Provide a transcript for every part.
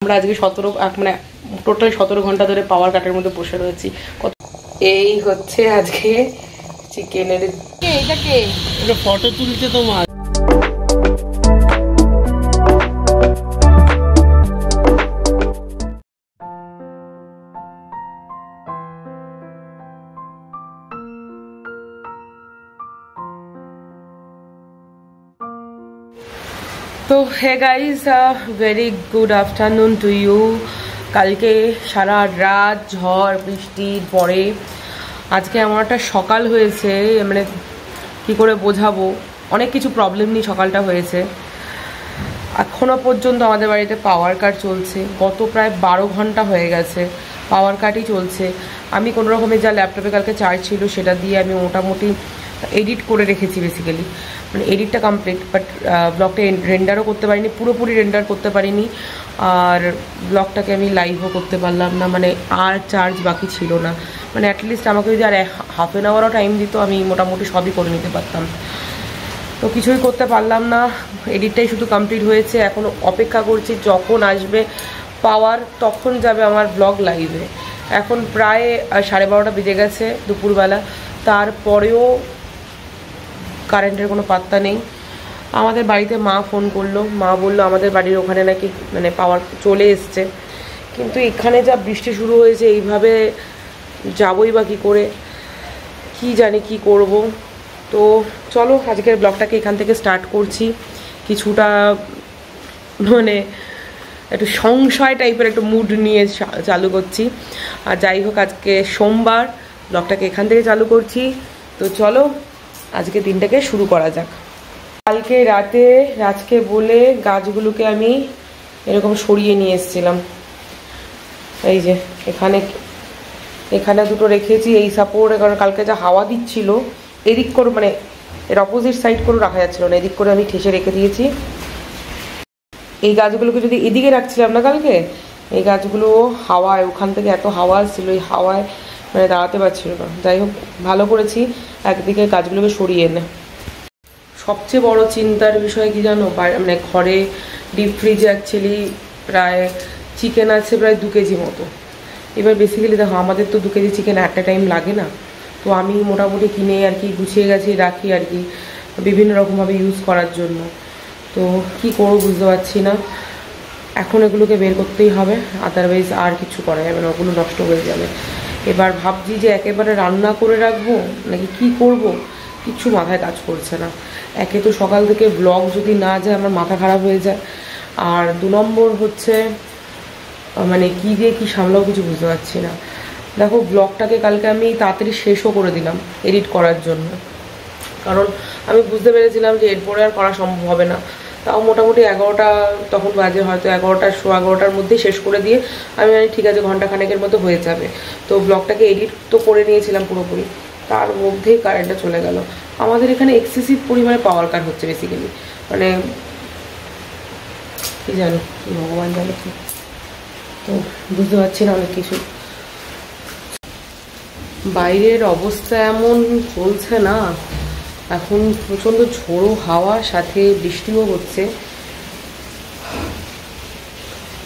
আমরা আজকে 17 মানে টোটাল 17 ঘন্টা ধরে পাওয়ার কাটের মধ্যে বসে রয়েছি। এই হচ্ছে আজকে চিকেনের এটা ফটো তুলছে তোমার। তো hey guys, very good afternoon to you. কালকে সারা রাত ঝড় বৃষ্টির পরে আজকে এমন একটা সকাল হয়েছে, মানে কি করে বোঝাবো, অনেক কিছু প্রবলেম নিয়ে সকালটা হয়েছে। এখনো পর্যন্ত আমাদের বাড়িতে পাওয়ার কাট চলছে, গত প্রায় 12 ঘন্টা হয়ে গেছে পাওয়ার কাটই চলছে। আমি কোনো রকমে যা ল্যাপটপে কালকে চার্জ ছিল সেটা দিয়ে আমি মোটামুটি এডিট করে রেখেছি, বেসিক্যালি মানে এডিটটা কমপ্লিট, বাট ব্লগটা রেন্ডারও করতে পারিনি, পুরোপুরি রেন্ডার করতে পারিনি, আর ব্লগটাকে আমি লাইভও করতে পারলাম না, মানে আর চার্জ বাকি ছিল না। মানে অ্যাটলিস্ট আমাকে যদি আর হাফ অ্যান আওয়ারও টাইম দিত আমি মোটামুটি সবই করে নিতে পারতাম। তো কিছুই করতে পারলাম না, এডিটটাই শুধু কমপ্লিট হয়েছে। এখন অপেক্ষা করছি যখন আসবে পাওয়ার তখন যাবে আমার ব্লগ লাইভে। এখন প্রায় 12:30 বেজে গেছে দুপুরবেলা, তারপরেও কারেন্টের কোনো পাত্তা নেই। আমাদের বাড়িতে মা ফোন করলো, মা বললো আমাদের বাড়ির ওখানে নাকি মানে পাওয়ার চলে এসছে, কিন্তু এখানে যা বৃষ্টি শুরু হয়েছে এইভাবে যাবই বা কী করে, কি জানি কি করব। তো চলো আজকের ব্লগটাকে এখান থেকে স্টার্ট করছি। কিছুটা মানে একটু সংশয় টাইপের একটু মুড নিয়ে চালু করছি। আর যাই হোক, আজকে সোমবার, ব্লগটাকে এখান থেকে চালু করছি। তো চলো আজকে দিনটাকে শুরু করা যাক। কালকে রাতে রাজকে বলে গাছগুলোকে আমি এরকম সরিয়ে নিয়ে এসেছিলাম। এই যে এখানে দুটো রেখেছি এই সাপোর্ট, কারণ কালকে যা হাওয়া দিচ্ছিল এদিক করে, মানে এর অপোজিট সাইড করে রাখা যাচ্ছিল না, এদিক করে আমি ঠেসে রেখে দিয়েছি। এই গাছগুলোকে যদি এদিকে রাখছিলাম না কালকে, এই গাছগুলো হাওয়ায়, ওখান থেকে এত হাওয়া আসছিল, এই হাওয়ায় মানে দাঁড়াতে পারছিল না। যাই হোক ভালো করেছি একদিকে গাছগুলোকে সরিয়ে এনে। সবচেয়ে বড় চিন্তার বিষয় কি জানো, মানে ঘরে ডিপ ফ্রিজে অ্যাকচুয়ালি প্রায় চিকেন আছে প্রায় 2 কেজি মতো। এবার বেসিক্যালি দেখো আমাদের তো 2 KG chicken at a time লাগে না, তো আমি মোটামুটি কিনে আর কি গুছিয়ে গেছি রাখি আর কি, বিভিন্ন রকমভাবে ইউজ করার জন্য। তো কি করবো বুঝতে পারছি না, এখন এগুলোকে বের করতেই হবে, আদারওয়াইজ আর কিছু করা যাবে না, ওগুলো নষ্ট হয়ে যাবে। এবার ভাবছি যে একেবারে রান্না করে রাখবো নাকি কি করব, কিছু মাথায় কাজ করছে না। একে তো সকাল থেকে ব্লগ যদি না যায় আমার মাথা খারাপ হয়ে যায়, আর 2 নম্বর হচ্ছে মানে কী দিয়ে কী সামলাও কিছু বুঝতে পারছি না। দেখো ব্লগটাকে কালকে আমি তাড়াতাড়ি শেষও করে দিলাম এডিট করার জন্য, কারণ আমি বুঝতে পেরেছিলাম যে এরপরে আর করা সম্ভব হবে না। তাও মোটামুটি 11টা তখন বাজে, হয়তো 11টার মধ্যেই শেষ করে দিয়ে আমি ঠিক আছে ঘন্টাখানেকের মতো হয়ে যাবে। তো ব্লগটাকে এডিট তো করে নিয়েছিলাম পুরোপুরি, তার মধ্যেই কারেন্টটা চলে গেল। আমাদের এখানে এক্সেসিভ পরিমাণে পাওয়ার কাট হচ্ছে বেসিক্যালি, মানে কি জানি কি ভগবান জানে কি, তো বুঝতে পারছি না অনেক কিছু। বাইরের অবস্থা এমন চলছে না, এখন প্রচণ্ড ঝোড়ো হাওয়া সাথে বৃষ্টিও হচ্ছে।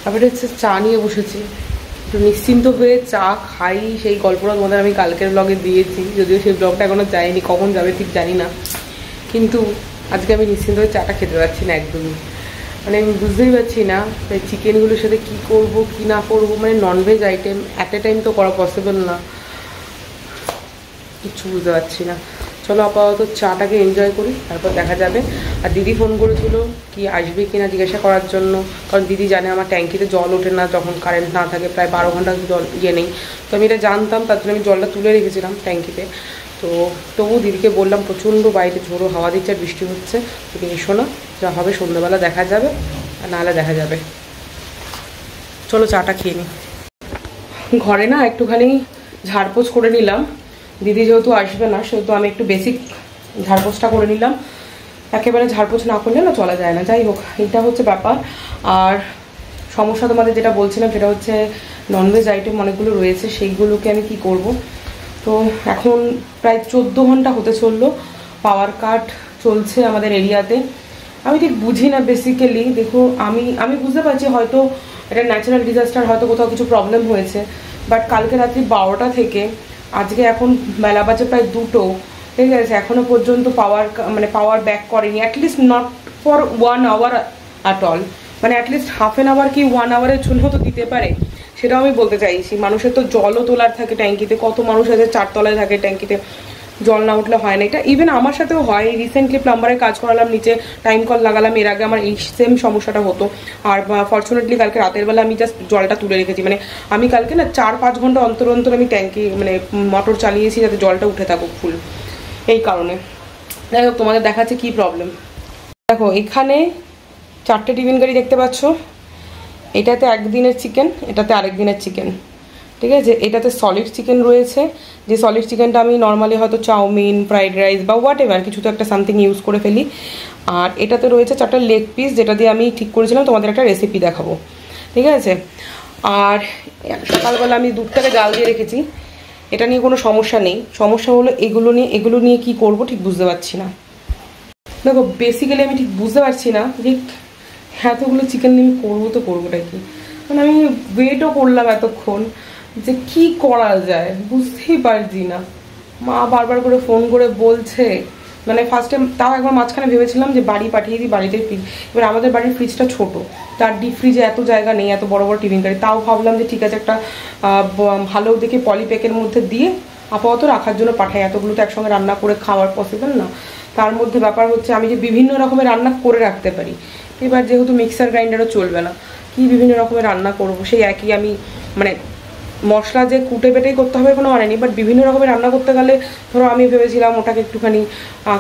আবার হচ্ছে চা নিয়ে বসেছি, একটু নিশ্চিন্ত হয়ে চা খাই, সেই গল্পটা তোমাদের আমি কালকের ব্লগে দিয়েছি, যদিও সেই ব্লগটা এখনও যায়নি, কখন যাবে ঠিক জানি না, কিন্তু আজকে আমি নিশ্চিন্ত হয়ে চাটা খেতে পারছি না একদমই। মানে আমি বুঝতেই পারছি না চিকেনগুলোর সাথে কি করব কি না করব, মানে non veg item at a time তো করা পসিবল না, কিচ্ছু বুঝতে পারছি না। চলো আপাতত চাটাকে এনজয় করি, তারপর দেখা যাবে। আর দিদি ফোন করেছিল কি আসবে কি না জিজ্ঞাসা করার জন্য, কারণ দিদি জানে আমার ট্যাঙ্কিতে জল ওঠে না যখন কারেন্ট না থাকে, প্রায় 12 ঘন্টা জল নেই। তো আমি এটা জানতাম, তার জন্য আমি জলটা তুলে রেখেছিলাম ট্যাঙ্কিতে। তো তবু দিদিকে বললাম প্রচণ্ড বাইরে ঝোড়ো হাওয়া দিচ্ছে আর বৃষ্টি হচ্ছে, তুমি এসো না, যা হবে সন্ধ্যাবেলা দেখা যাবে, আর নাহলে দেখা যাবে। চলো চাটা খেয়ে নিই। ঘরে না একটুখানি ঝাড়পোছ করে নিলাম, দিদি যেহেতু আসবে না সেহেতু আমি একটু বেসিক ঝাড়পোছটা করে নিলাম, একেবারে ঝাড়পোছ না করলে না চলা যায় না। যাই হোক এটা হচ্ছে ব্যাপার। আর সমস্যা তোমাদের যেটা বলছিলাম সেটা হচ্ছে ননভেজ আইটেম অনেকগুলো রয়েছে, সেইগুলোকে আমি কি করব। তো এখন প্রায় 14 ঘন্টা হতে চললো পাওয়ার কাট চলছে আমাদের এরিয়াতে। আমি ঠিক বুঝি না বেসিক্যালি, দেখো আমি বুঝতে পারছি হয়তো এটা ন্যাচারাল ডিজাস্টার, হয়তো কোথাও কিছু প্রবলেম হয়েছে। বাট কালকে রাত্রি 12টা থেকে আজকে এখন বেলা বাজে প্রায় 2টো, ঠিক আছে, এখনও পর্যন্ত পাওয়ার ব্যাক করেনি। At least not for 1 hour at all, মানে অ্যাটলিস্ট হাফ অ্যান আওয়ার কি 1 আওয়ারের জন্য তো দিতে পারে, সেটাও আমি বলতে চাইছি। মানুষের তো জলও তোলার থাকে ট্যাঙ্কিতে, কত মানুষ আছে 4 তলায় থাকে ট্যাঙ্কিতে, জল না উঠলে হয় না। এটা ইভেন আমার সাথেও হয়। রিসেন্টলি প্লাম্বারের কাজ করালাম, নিচে টাইম কল লাগালাম, এর আগে আমার এই সেম সমস্যাটা হতো। আর ফর্চুনেটলি কালকে রাতের বেলা আমি জাস্ট জলটা তুলে রেখেছি, মানে আমি কালকে না 4-5 ঘন্টা অন্তর অন্তর আমি ট্যাঙ্কি মানে মোটর চালিয়েছি যাতে জলটা উঠে থাকুক ফুল, এই কারণে। যাই হোক, তোমাদের দেখাচ্ছে কি প্রবলেম। দেখো এখানে 4টে টিফিন কারি দেখতে পাচ্ছ, এটাতে একদিনের চিকেন, এটাতে আরেক দিনের চিকেন, ঠিক আছে। এটাতে সলিড চিকেন রয়েছে, যে সলিড চিকেনটা আমি নর্মালি হয়তো চাউমিন, ফ্রাইড রাইস বা হোয়াট এভার কিছু তো একটা সামথিং ইউজ করে ফেলি। আর এটাতে রয়েছে 4টা লেগ পিস, যেটা দিয়ে আমি ঠিক করেছিলাম তোমাদের একটা রেসিপি দেখাবো, ঠিক আছে। আর সকালবেলা আমি দুধটাকে জাল দিয়ে রেখেছি, এটা নিয়ে কোনো সমস্যা নেই। সমস্যা হলো এগুলো নিয়ে কি করব ঠিক বুঝতে পারছি না। দেখো বেসিক্যালি আমি ঠিক বুঝতে পারছি না যে এতগুলো চিকেন নিয়ে আমি করবো তো করবোটা কি, মানে আমি ওয়েটও করলাম এতক্ষণ যে কি করা যায় বুঝতেই পারছি না। মা বারবার করে ফোন করে বলছে, মানে ফার্স্টে তাও একবার মাঝখানে ভেবেছিলাম যে বাড়ি পাঠিয়ে দিই, বাড়িতে ফ্রিজ, এবার আমাদের বাড়ির ফ্রিজটা ছোট, তার ডিপ ফ্রিজে এত জায়গা নেই, এত বড় বড় টিফিন কারি। তাও ভাবলাম যে ঠিক আছে একটা ভালো দেখে পলিপ্যাকের মধ্যে দিয়ে আপাতত রাখার জন্য পাঠাই, এতগুলো তো একসঙ্গে রান্না করে খাওয়ার পসিবল না। তার মধ্যে ব্যাপার হচ্ছে আমি যে বিভিন্ন রকমের রান্না করে রাখতে পারি, এবার যেহেতু মিক্সার গ্রাইন্ডারও চলবে না, কি বিভিন্ন রকমের রান্না করব, সেই একই আমি মানে মশলা যে কুটে বেটেই করতে হবে কোনো মানে নেই, বাট বিভিন্ন রকমের রান্না করতে গেলে ধরো আমি ভেবেছিলাম ওটাকে একটুখানি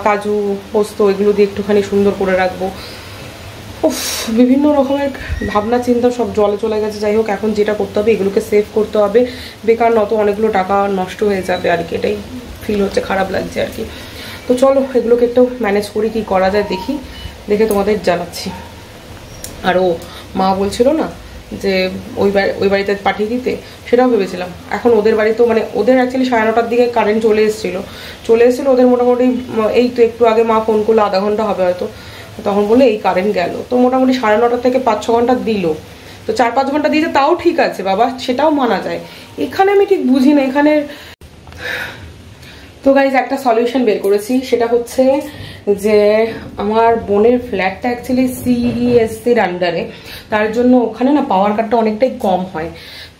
কাজু পোস্ত এগুলো দিয়ে একটুখানি সুন্দর করে রাখবো। উফ, বিভিন্ন রকমের ভাবনা চিন্তা সব জলে চলে গেছে। যাই হোক, এখন যেটা করতে হবে এগুলোকে সেভ করতে হবে, বেকার নত অনেকগুলো টাকা নষ্ট হয়ে যাবে আর কি, এটাই ফিল হচ্ছে, খারাপ লাগছে আর কি। তো চলো এগুলোকে একটু ম্যানেজ করি, কি করা যায় দেখি, দেখে তোমাদের জানাচ্ছি। আর ও মা বলছিল না যে ওই বাড়িতে পাঠিয়ে দিতে, সেটাও ভেবেছিলাম। এখন ওদের বাড়িতেও মানে ওদের অ্যাকচুয়ালি 9:30টার দিকে কারেন্ট চলে এসেছিলো ওদের মোটামুটি এই তো একটু আগে মা ফোন করলো, আধা ঘন্টা হবে হয়তো, তখন বলে এই কারেন্ট গেল। তো মোটামুটি 9:30 থেকে 5-6 ঘন্টা দিল, তো 4-5 ঘন্টা দিয়েছে, তাও ঠিক আছে বাবা, সেটাও মানা যায়। এখানে আমি ঠিক বুঝি না এখানের। তো গাইজ একটা সলিউশন বের করেছি, সেটা হচ্ছে যে আমার বোনের ফ্ল্যাটটা অ্যাকচুয়ালি সিইএসসির আন্ডারে, তার জন্য ওখানে না পাওয়ার কাটটা অনেকটাই কম হয়।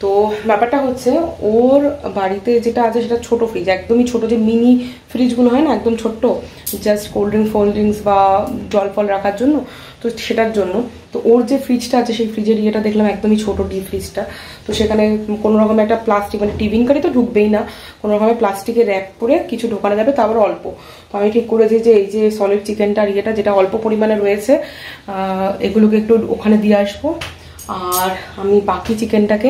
তো ব্যাপারটা হচ্ছে ওর বাড়িতে যেটা আছে সেটা ছোট ফ্রিজ, একদমই ছোট, যে মিনি ফ্রিজগুলো হয় না একদম ছোট্ট, জাস্ট কোল্ড ড্রিঙ্কস বা জল ফল রাখার জন্য, তো সেটার জন্য। তো ওর যে ফ্রিজটা আছে সেই ফ্রিজের ইয়েটা দেখলাম একদমই ছোট, ডিপ ফ্রিজটা। তো সেখানে কোনো রকমের একটা প্লাস্টিক, মানে টিফিন কারি তো ঢুকবেই না, কোনো রকমের প্লাস্টিকে র্যাপ করে কিছু ঢোকানো যাবে, তারপর অল্প। তো আমি ঠিক করেছি যে এই যে সলিড চিকেনটার ইয়েটা যেটা অল্প পরিমাণে রয়েছে, এগুলোকে একটু ওখানে দিয়ে আসবো। আর আমি বাকি চিকেনটাকে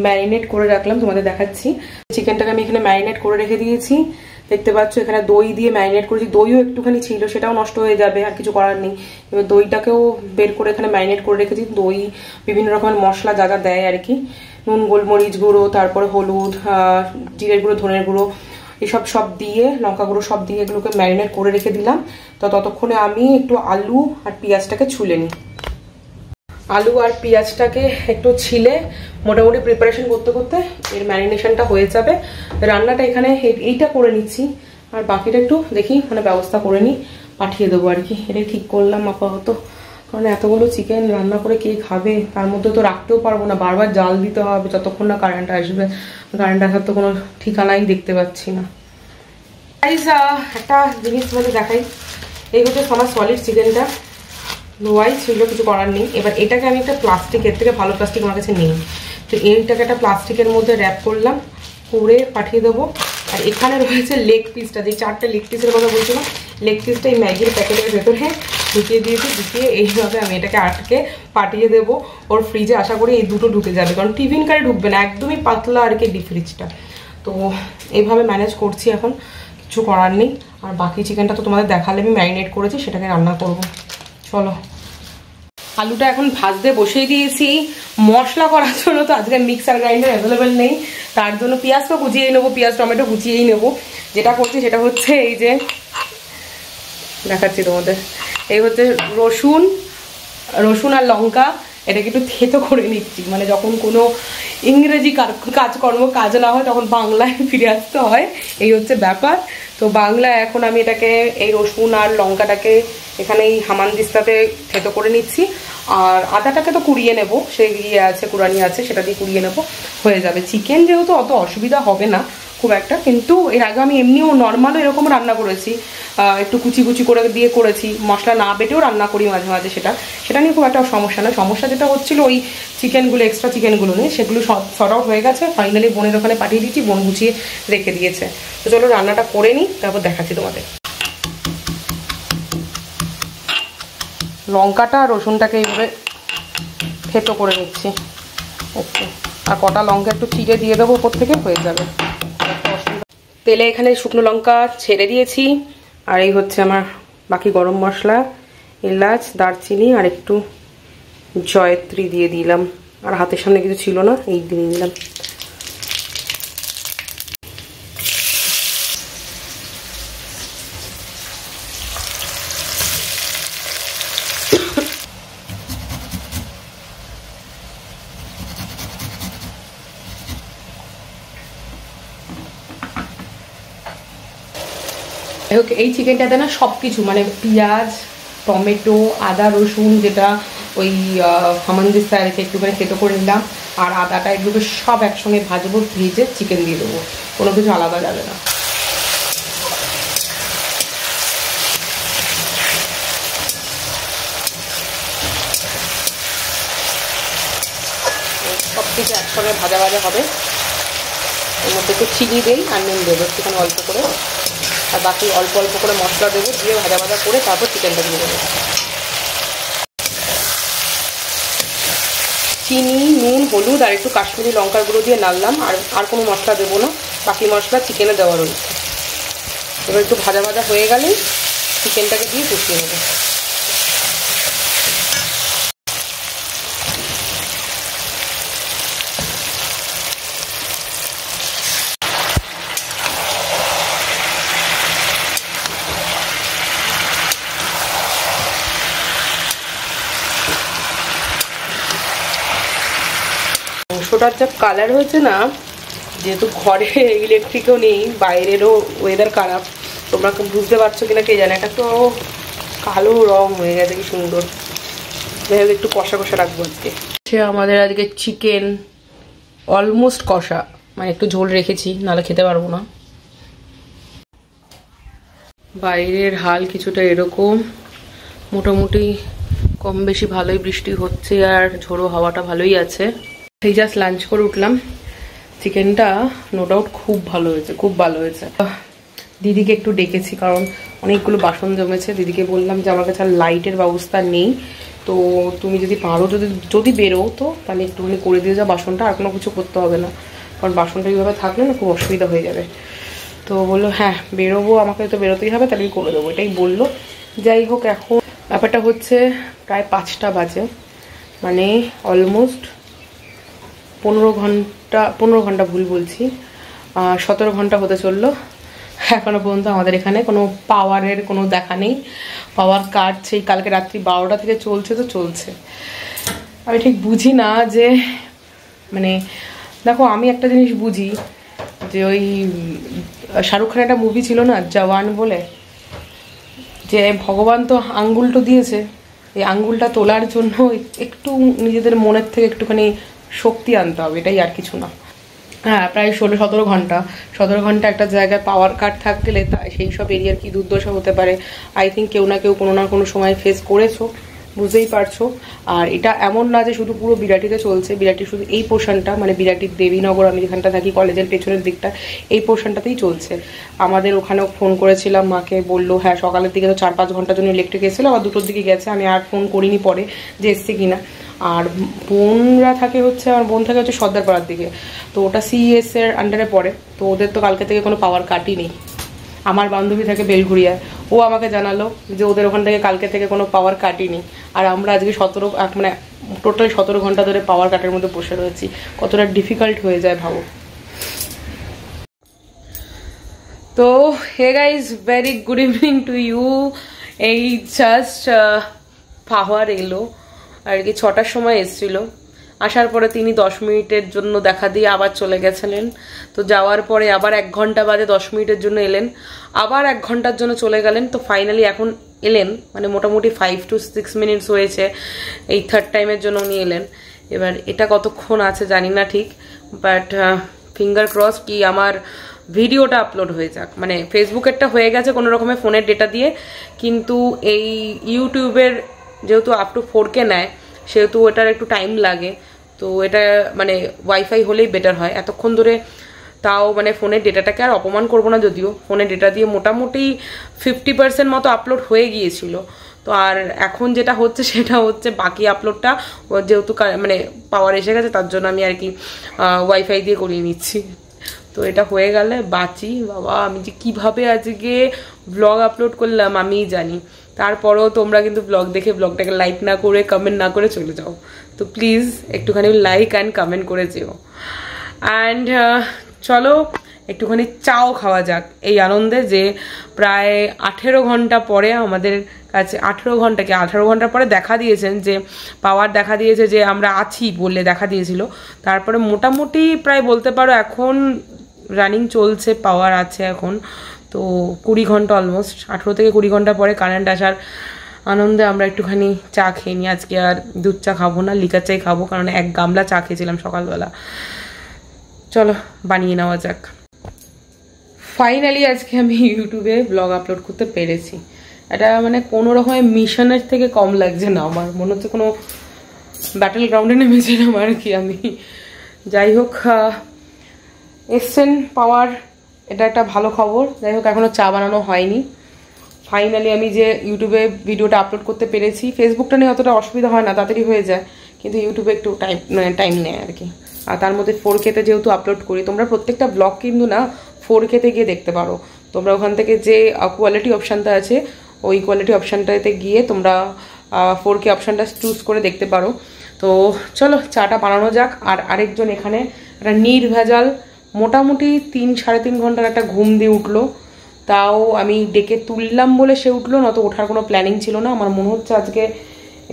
ম্যারিনেট করে রাখলাম, তোমাদের দেখাচ্ছি। চিকেনটাকে আমি এখানে ম্যারিনেট করে রেখে দিয়েছি, দেখতে পাচ্ছ। এখানে দই দিয়ে ম্যারিনেট করেছি, দইও একটুখানি ছিল, সেটাও নষ্ট হয়ে যাবে, আর কিছু করার নেই। এবার দইটাকেও বের করে এখানে ম্যারিনেট করে রেখেছি। দই বিভিন্ন রকমের মশলা যা যা দেয় আর কি, নুন, গোলমরিচ গুঁড়ো, তারপরে হলুদ, জিরের গুঁড়ো, ধনের গুঁড়ো, এসব সব দিয়ে, লঙ্কা গুঁড়ো সব দিয়ে এগুলোকে ম্যারিনেট করে রেখে দিলাম। তো ততক্ষণে আমি একটু আলু আর পেঁয়াজটাকে ছুলে নিই। আলু আর পেঁয়াজটাকে একটু ছিলে মোটামুটি প্রিপারেশন করতে করতে এর ম্যারিনেশনটা হয়ে যাবে। রান্নাটা এখানে এইটা করে নিচ্ছি, আর বাকিটা একটু দেখি মানে ব্যবস্থা করে নিই, পাঠিয়ে দেবো আর কি। এটাই ঠিক করলাম আপাতত, কারণ এতগুলো চিকেন রান্না করে কে খাবে, তার মধ্যে তো রাখতেও পারবো না, বারবার জাল দিতে হবে যতক্ষণ না কারেন্ট আসবে। কারেন্ট আসার তো কোনো ঠিকানাই দেখতে পাচ্ছি না। একটা জিনিস তোমাদের দেখাই, এই হচ্ছে আমার সলিড চিকেনটা, লোয়াই ছিল, কিছু করার নেই। এবার এটাকে আমি একটা প্লাস্টিকের থেকে ভালো প্লাস্টিক আমার কাছে নেই, তো এইটাকে একটা প্লাস্টিকের মধ্যে র্যাপ করলাম, করে পাঠিয়ে দেবো। আর এখানে রয়েছে লেগ পিসটা, যে 4টে লেগ পিসের কথা বলছিলাম, লেগ পিসটা এই ম্যাগির প্যাকেটের ভেতরে ঢুকিয়ে দিয়েছি। ঢুকিয়ে এইভাবে আমি এটাকে আটকে পাঠিয়ে দেবো ওর ফ্রিজে। আশা করি এই দুটো ঢুকে যাবে, কারণ টিফিন কারি ঢুকবে না, একদমই পাতলা আর কি ডিপ ফ্রিজটা। তো এইভাবে ম্যানেজ করছি, এখন কিছু করার নেই। আর বাকি চিকেনটা তো তোমাদের দেখালে আমি ম্যারিনেট করেছি, সেটাকে রান্না করবো। চলো, আলুটা এখন ভাজতে বসিয়ে দিয়েছি। মশলা করার জন্য তো আজকে মিক্সার গ্রাইন্ডার অ্যাভেলেবেল নেই, তার জন্য পেঁয়াজ তো কুচিয়েই নেবো, পেঁয়াজ টমেটো কুচিয়েই নেবো। যেটা করছি সেটা হচ্ছে এই যে দেখাচ্ছি তোমাদের, এই হচ্ছে রসুন আর লঙ্কা এটাকে একটু থেতো করে নিচ্ছি, মানে যখন কোনো ইংরেজি কাজকর্ম কাজ না হয় তখন বাংলায় ফিরে আসতে হয়, এই হচ্ছে ব্যাপার। তো বাংলা এখন আমি এটাকে এই রসুন আর লঙ্কাটাকে এখানে এই হামানদিস্তাতে থেতো করে নিচ্ছি, আর আদাটাকে তো কুড়িয়ে নেব, সেই ইয়ে আছে কুড়ানি আছে, সেটা দিয়ে কুড়িয়ে নেব, হয়ে যাবে। চিকেন যেহেতু অত অসুবিধা হবে না খুব একটা, কিন্তু এর আগে আমি এমনিও নর্মালও এরকম রান্না করেছি, একটু কুচি কুচি করে দিয়ে করেছি, মশলা না বেটেও রান্না করি মাঝে মাঝে, সেটা নিয়ে খুব একটা সমস্যা না। সমস্যা যেটা হচ্ছিল ওই চিকেনগুলো, এক্সট্রা চিকেনগুলো নিয়ে, সেগুলো সর্ট আউট হয়ে গেছে। ফাইনালি বোনের ওখানে পাঠিয়ে দিচ্ছি, বোন গুছিয়ে রেখে দিয়েছে। তো চলো রান্নাটা করে নিই, তারপর দেখাচ্ছি তোমাদের। লঙ্কাটা আর রসুনটাকে এইভাবে থেতো করে নিচ্ছি, ওকে। আর কটা লঙ্কা একটু চিড়ে দিয়ে দেবো ওপর থেকে, হয়ে যাবে। তেলে এখানে শুকনো লঙ্কা ছেড়ে দিয়েছি, আর এই হচ্ছে আমার বাকি গরম মশলা, এলাচ, দারচিনি আর একটু জয়ত্রী দিয়ে দিলাম। আর হাতের সামনে কিছু ছিল না, এই দিয়ে দিলাম। এই চিকেনটাতে না সব কিছু মানে পেঁয়াজ, টমেটো, আদা, রসুন, যেটা ওই হামানদিস্তা রেখে একটুখানি থেতো করে নিলাম, আর আদাটা এগুলো সব একসঙ্গে ভাজবো, ভেজে চিকেন দিয়ে দেবো, কোনো কিছু আলাদা যাবে না। সব কিছু একসঙ্গে ভাজা ভাজা হবে। এর মধ্যে একটু চিনি দেই আর নুন দেবো একটুখানি অল্প করে, আর বাকি অল্প অল্প করে মশলা দেবো, দিয়ে ভাজা ভাজা করে তারপর চিকেনটা দিয়ে দেবো। চিনি, নুন, হলুদ আর একটু কাশ্মীরি লঙ্কার গুঁড়ো দিয়ে নাড়লাম, আর কোনো মশলা দেবো না, বাকি মশলা চিকেনে দেওয়া রয়েছে। এবার একটু ভাজা ভাজা হয়ে গেলেই চিকেনটাকে দিয়ে কষিয়ে নেবো। মাংসটার যা কালার হয়েছে না, যেহেতু ঘরে ইলেকট্রিকও নেই, বাইরেরও ওয়েদার খারাপ, তোমরা বুঝতে পারছো কিনা কে জানে, এটা তো কালো রং হয়ে গেছে, কি সুন্দর। যাই হোক একটু কষা কষা রাখবো আজকে। আমাদের আজকে চিকেন অলমোস্ট কষা, মানে একটু ঝোল রেখেছি, নাহলে খেতে পারবো না। বাইরের হাল কিছুটা এরকম, মোটামুটি কম বেশি ভালোই বৃষ্টি হচ্ছে, আর ঝোড়ো হাওয়াটা ভালোই আছে। এই জাস্ট লাঞ্চ করে উঠলাম। চিকেনটা নো ডাউট খুব ভালো হয়েছে, খুব ভালো হয়েছে। দিদিকে একটু ডেকেছি, কারণ অনেকগুলো বাসন জমেছে। দিদিকে বললাম যে আমার কাছে আর লাইটের ব্যবস্থা নেই, তো তুমি যদি পারো, যদি বেরো তো তাহলে একটুখানি করে দিয়ে যাও বাসনটা, আর কোনো কিছু করতে হবে না, কারণ বাসনটা এইভাবে থাকলে না খুব অসুবিধা হয়ে যাবে। তো বললো হ্যাঁ বেরোবো, আমাকে তো বেরোতেই হবে, তাহলে করে দেবো, এটাই বললো। যাই হোক, এখন ব্যাপারটা হচ্ছে প্রায় 5টা বাজে, মানে অলমোস্ট 15 ঘন্টা ভুল বলছি, 17 ঘন্টা হতে চললো। এখনো পর্যন্ত আমাদের এখানে কোনো পাওয়ারের কোনো দেখা নেই। পাওয়ার কাট সেই কালকে রাত্রি 12টা থেকে চলছে, তো চলছে। আমি ঠিক বুঝি না যে, মানে দেখো আমি একটা জিনিস বুঝি যে ওই শাহরুখ খানের একটা মুভি ছিল না জওয়ান বলে, যে ভগবান তো আঙ্গুলটা দিয়েছে, এই আঙ্গুলটা তোলার জন্য একটু নিজেদের মনের থেকে একটুখানি শক্তি আনতে হবে, এটাই আর কিছু না। হ্যাঁ, প্রায় 17 ঘন্টা একটা জায়গায় পাওয়ার কাট থাকলে সেই সব এরিয়ার কি দুর্দশা হতে পারে, আই থিঙ্ক কেউ না কেউ কোনো না কোনো সময় ফেস করেছো, বুঝতেই পারছো। আর এটা এমন না যে শুধু পুরো বিরাটিতে চলছে, বিরাটির শুধু এই পোর্শনটা, মানে বিরাটির দেবীনগর, আমি যেখানটা থাকি কলেজের পেছনের দিকটা, এই পোর্শনটাতেই চলছে। আমাদের ওখানেও ফোন করেছিলাম মাকে, বললো হ্যাঁ সকালের দিকে তো 4-5 ঘন্টার জন্য ইলেকট্রিক এসেছিলো, আবার 2টোর দিকে গেছে, আমি আর ফোন করিনি পরে যে এসছে কিনা। আর বোনরা থাকে হচ্ছে, আমার বোন থাকে হচ্ছে সর্দারপাড়ার দিকে, তো ওটা সিএস এর আন্ডারে পড়ে, তো ওদের তো কালকে থেকে কোনো পাওয়ার কাটই নেই। আমার বান্ধবী থাকে বেলঘুরিয়ায়, ও আমাকে জানালো যে ওদের ওখান থেকে কালকে থেকে কোনো পাওয়ার কাটই নেই, আর আমরা আজকে 17 মানে টোটাল 17 ঘন্টা ধরে পাওয়ার কাটের মধ্যে বসে রয়েছি। কতটা ডিফিকাল্ট হয়ে যায় ভাবো। তো hey guys, very good evening to you. এই জাস্ট পাওয়ার এলো, আর কি 6টার সময় এসেছিল। আসার পরে তিনি 10 মিনিটের জন্য দেখা দিয়ে আবার চলে গেছিলেন। তো যাওয়ার পরে আবার 1 ঘন্টা বাদে 10 মিনিটের জন্য এলেন, আবার 1 ঘন্টার জন্য চলে গেলেন। তো ফাইনালি এখন এলেন, মানে মোটামুটি 5 to 6 মিনিটস হয়েছে, এই 3rd টাইমের জন্য উনি এলেন। এবার এটা কতক্ষণ আছে জানি না ঠিক, বাট ফিঙ্গার ক্রস কি আমার ভিডিওটা আপলোড হয়ে যাক। মানে ফেসবুকেরটা হয়ে গেছে কোনো রকমের ফোনের ডেটা দিয়ে, কিন্তু এই ইউটিউবের যেহেতু আপ টু 4K নেয়, সেহেতু এটার একটু টাইম লাগে। তো এটা মানে ওয়াইফাই হলেই বেটার হয়। এতক্ষণ ধরে তাও মানে ফোনের ডেটাটাকে আর অপমান করবো না, যদিও ফোনের ডেটা দিয়ে মোটামুটি 50% মতো আপলোড হয়ে গিয়েছিল। তো আর এখন যেটা হচ্ছে সেটা হচ্ছে বাকি আপলোডটা যেহেতু মানে পাওয়ার এসে গেছে, তার জন্য আমি আর কি ওয়াইফাই দিয়ে করিয়ে নিচ্ছি। তো এটা হয়ে গেলে বাঁচি। বাবা, আমি যে কীভাবে আজকে ব্লগ আপলোড করলাম আমিই জানি। তারপরেও তোমরা কিন্তু ব্লগ দেখে ব্লগটাকে লাইক না করে কমেন্ট না করে চলে যাও। তো প্লিজ একটুখানি লাইক অ্যান্ড কমেন্ট করে যেও। অ্যান্ড চলো একটুখানি চাও খাওয়া যাক এই আনন্দে যে প্রায় 18 ঘন্টা পরে আমাদের কাছে, 18 ঘন্টা পরে দেখা দিয়েছেন, যে পাওয়ার দেখা দিয়েছে, যে আমরা আছি বলে দেখা দিয়েছিল। তারপরে মোটামুটি প্রায় বলতে পারো এখন রানিং চলছে, পাওয়ার আছে এখন। তো 20 ঘন্টা অলমোস্ট, 18 থেকে 20 ঘন্টা পরে কারেন্ট আসার আনন্দে আমরা একটুখানি চা খেয়ে নিই। আজকে আর দুধ চা খাবো না, লিকার চাই খাবো, কারণ 1 গামলা চা খেয়েছিলাম সকালবেলা। চলো বানিয়ে নেওয়া যাক। ফাইনালি আজকে আমি ইউটিউবে ব্লগ আপলোড করতে পেরেছি। এটা মানে কোনো রকমের মিশনের থেকে কম লাগছে না, আমার মনে হচ্ছে কোনো ব্যাটেল গ্রাউন্ডে নেমেছিলাম আর কি আমি। যাই হোক, এসছেন পাওয়ার, এটা একটা ভালো খবর। যাই হোক, এখনও চা বানানো হয়নি। ফাইনালি আমি যে ইউটিউবে ভিডিওটা আপলোড করতে পেরেছি। ফেসবুকটা নিয়ে অতটা অসুবিধা হয় না, তাড়াতাড়ি হয়ে যায়, কিন্তু ইউটিউবে একটু টাইম নেয় আর কি। আর তার মধ্যে 4K-তে যেহেতু আপলোড করি, তোমরা প্রত্যেকটা ব্লগ কিন্তু না 4K-তে গিয়ে দেখতে পারো। তোমরা ওখান থেকে যে কোয়ালিটি অপশানটা আছে, ওই কোয়ালিটি অপশানটাতে গিয়ে তোমরা 4K অপশানটা চুজ করে দেখতে পারো। তো চলো চাটা বানানো যাক। আর আরেকজন এখানে একটা নির্ভেজাল মোটামুটি 3-3.5 ঘন্টার একটা ঘুম দিয়ে উঠলো। তাও আমি ডেকে তুললাম বলে সে উঠলো, নয়তো ওঠার কোনো প্ল্যানিং ছিল না। আমার মনে হচ্ছে আজকে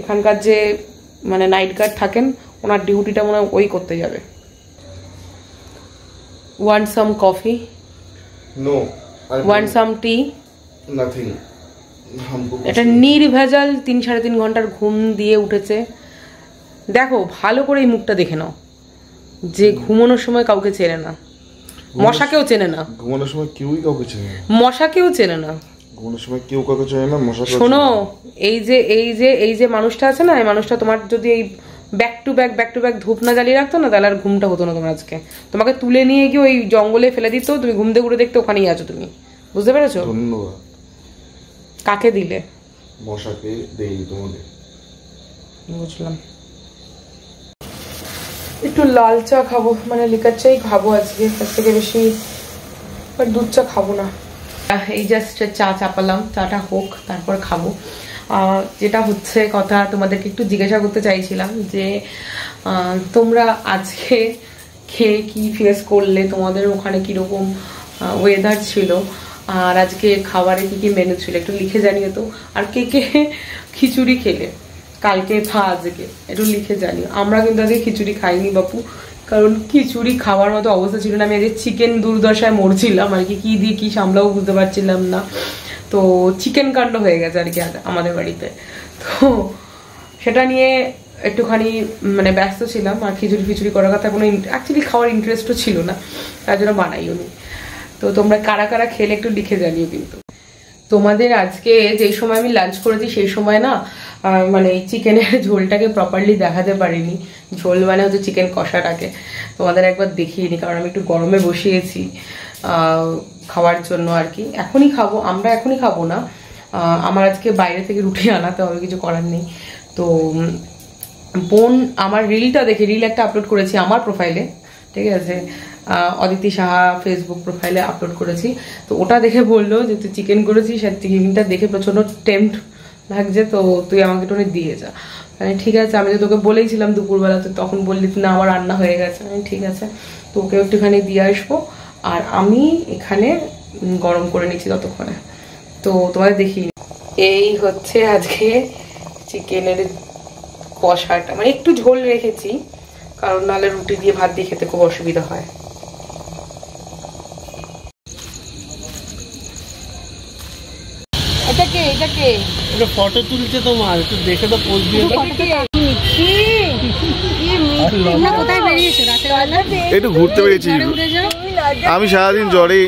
এখানকার যে মানে নাইট গার্ড থাকেন, ওনার ডিউটিটা মনে হয় ওই করতে যাবে। Want some coffee? No. Want some tea? Nothing. এটা নির্ভেজাল 3-3.5 ঘন্টার ঘুম দিয়ে উঠেছে। দেখো ভালো করে এই মুখটা দেখে নাও, যে ঘুমানোর সময় কাউকে চেনে না, মশাকেও চেনে না। ঘুমানোর সময় কেউই কাউকে চেনে না, মশাকেও চেনে না। ঘুমানোর সময় কেউ কাউকে চেনে না, মশা। শোনো, এই যে মানুষটা আছে না, এই মানুষটা তোমার যদি এই ব্যাক টু ব্যাক ধূপ না জ্বালিয়ে রাখতো না, তাহলে আর ঘুমটা হতো না তোমার আজকে। তোমাকে তুলে নিয়ে গিয়ে ওই জঙ্গলে ফেলে দিত, তুমি ঘুম দিয়ে ঘুরে দেখতে ওখানেই আছো তুমি। বুঝতে পেরেছো? ধন্যবাদ। কাকে দিলে? মশাকে দেই তোমাকে। বুঝলাম। একটু লাল চা খাবো, মানে লিকার চাই খাবো আজকে, তার থেকে বেশি আর দুধ চা খাবো না। এই জাস্ট চা চাপালাম, চাটা হোক তারপর খাবো। যেটা হচ্ছে কথা, তোমাদেরকে একটু জিজ্ঞাসা করতে চাইছিলাম যে তোমরা আজকে খেয়ে কি ফেস করলে, তোমাদের ওখানে কিরকম ওয়েদার ছিল, আর আজকে খাবারে কি কি মেনু ছিল একটু লিখে জানিও তো। আর কে কে খিচুড়ি খেলে কালকে বা আজকে একটু লিখে জানিও। আমরা কিন্তু আজকে খিচুড়ি খাইনি বাপু, কারণ খিচুড়ি খাওয়ার মতো অবস্থা ছিল না। আমি আজকে চিকেন দুর্দশায় মরছিলাম আর কি দিয়ে কি সামলাও বুঝতে পারছিলাম না। তো চিকেন কাণ্ড হয়ে গেছে আর কি আমাদের বাড়িতে। তো সেটা নিয়ে একটুখানি মানে ব্যস্ত ছিলাম। আর খিচুড়ি করার কথা কোনো অ্যাকচুয়ালি খাওয়ার ইন্টারেস্টও ছিল না, তার জন্য বানাইও নি। তো তোমরা কারা কারা খেলে একটু লিখে জানিও। কিন্তু তোমাদের আজকে যেই সময় আমি লাঞ্চ করেছি সেই সময় না মানে চিকেনের ঝোলটাকে প্রপারলি দেখাতে পারিনি। ঝোল মানে হচ্ছে চিকেন কষাটাকে তোমাদের একবার দেখিয়ে নি, কারণ আমি একটু গরমে বসিয়েছি খাওয়ার জন্য আর কি। এখনই খাবো, আমরা এখনই খাবো না, আমার আজকে বাইরে থেকে রুটি আনাতে হবে, কিছু করার নেই। তো বোন আমার রিলটা দেখে, রিল একটা আপলোড করেছি আমার প্রোফাইলে, ঠিক আছে, অদিতি সাহা ফেসবুক প্রোফাইলে আপলোড করেছি। তো ওটা দেখে বললো যে তুই চিকেন করেছিস, আর চিকেনটা দেখে প্রচন্ড টেম্পট লাগছে, তো তুই আমাকে একটু দিয়ে যা। মানে ঠিক আছে, আমি তো তোকে বলেইছিলাম দুপুরবেলা, তো তখন বললি না আমার রান্না হয়ে গেছে। আমি ঠিক আছে, তো ওকে একটুখানি দিয়ে আসবো, আর আমি এখানে গরম করে নিচ্ছি ততক্ষণে। তো তোমাদের দেখি, এই হচ্ছে আজকে চিকেনের কষাটা, মানে একটু ঝোল রেখেছি কারণ নাহলে রুটি দিয়ে ভাত দিয়ে খেতে খুব অসুবিধা হয়। এটাকে এটা ফটো তুলছে তোমার, একটু দেখে তো পোজ দিয়ে দাও। কোথায় বেরিয়েছো রাতের বেলা? একটু ঘুরতে বেরিয়েছি, আমি সারাদিন জ্বরে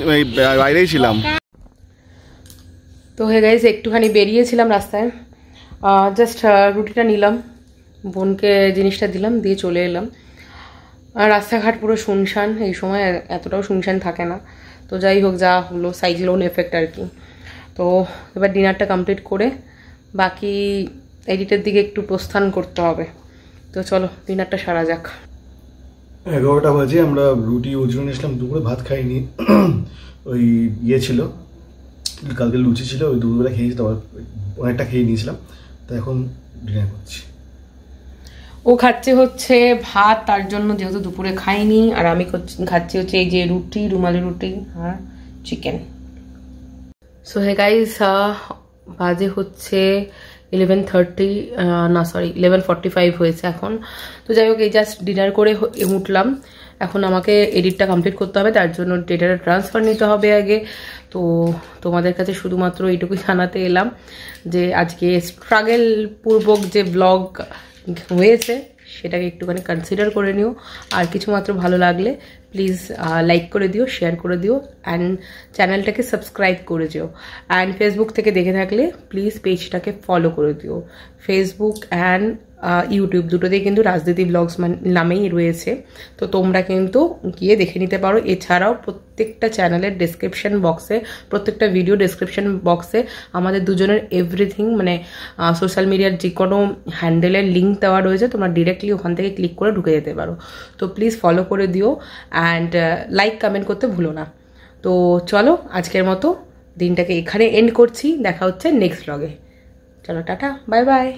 বাইরেই ছিলাম। তো হে গাইস, একটুখানি বেরিয়েছিলাম রাস্তায়, জাস্ট রুটিটা নিলাম, বোনকে জিনিসটা দিলাম, দিয়ে চলে এলাম। আর রাস্তাঘাট পুরো শুনশান, এই সময় এতটাও শুনশান থাকে না। তো যাই হোক, যা হলো সাইক্লোন এফেক্ট আর কি। তো এবার ডিনারটা কমপ্লিট করে বাকি এডিটের দিকে একটু প্রস্থান করতে হবে। তো চলো ডিনারটা সারা যাক। 11টা বাজে, আমরা রুটি ওজন এসলাম, দুপুরে ভাত খাইনি। ওই ছিল কালকে লুচি ছিল, ওই দুপুরবেলা খেয়েছি, তারপর অনেকটা খেয়ে নিয়েছিলাম, তো এখন ডিনার করছি। ও খাচ্ছে হচ্ছে ভাত, তার জন্য যেহেতু দুপুরে খাইনি, আর আমি খাচ্ছি হচ্ছে এই যে রুটি, রুমালি রুটি আর চিকেন। সো হে গাইস, বাজে হচ্ছে 11:30, না সরি 11:45 হয়েছে এখন। তো যাই হোক, এই জাস্ট ডিনার করে উঠলাম। এখন আমাকে এডিটটা কমপ্লিট করতে হবে, তার জন্য ডেটাটা ট্রান্সফার নিতে হবে আগে। তো তোমাদের কাছে শুধুমাত্র এইটুকুই জানাতে এলাম যে আজকে স্ট্রাগল পূর্বক যে ব্লগ হয়েছে সেটাকে একটুখানি কনসিডার করে নিও। আর কিছু মাত্র ভালো লাগলে প্লিজ লাইক করে দিও, শেয়ার করে দিও, অ্যান্ড চ্যানেলটাকে সাবস্ক্রাইব করে দিও। অ্যান্ড ফেসবুক থেকে দেখে থাকলে প্লিজ পেজটাকে ফলো করে দিও। ফেসবুক অ্যান্ড ইউটিউব দুটোতেই কিন্তু রাজনীতি ব্লগস নামেই রয়েছে, তো তোমরা কিন্তু গিয়ে দেখে নিতে পারো। এছাড়াও প্রত্যেকটা চ্যানেলের ডেসক্রিপশন বক্সে, প্রত্যেকটা ভিডিও ডেসক্রিপশন বক্সে আমাদের দুজনের এভরিথিং, মানে সোশ্যাল মিডিয়ার যে কোনো হ্যান্ডেলের লিঙ্ক দেওয়া রয়েছে, তোমরা ডিরেক্টলি ওখান থেকে ক্লিক করে ঢুকে যেতে পারো। তো প্লিজ ফলো করে দিও, অ্যান্ড লাইক কমেন্ট করতে ভুলো না। তো চলো আজকের মতো দিনটাকে এখানে এন্ড করছি, দেখা হচ্ছে নেক্সট ব্লগে। চলো টাটা, বাই বাই।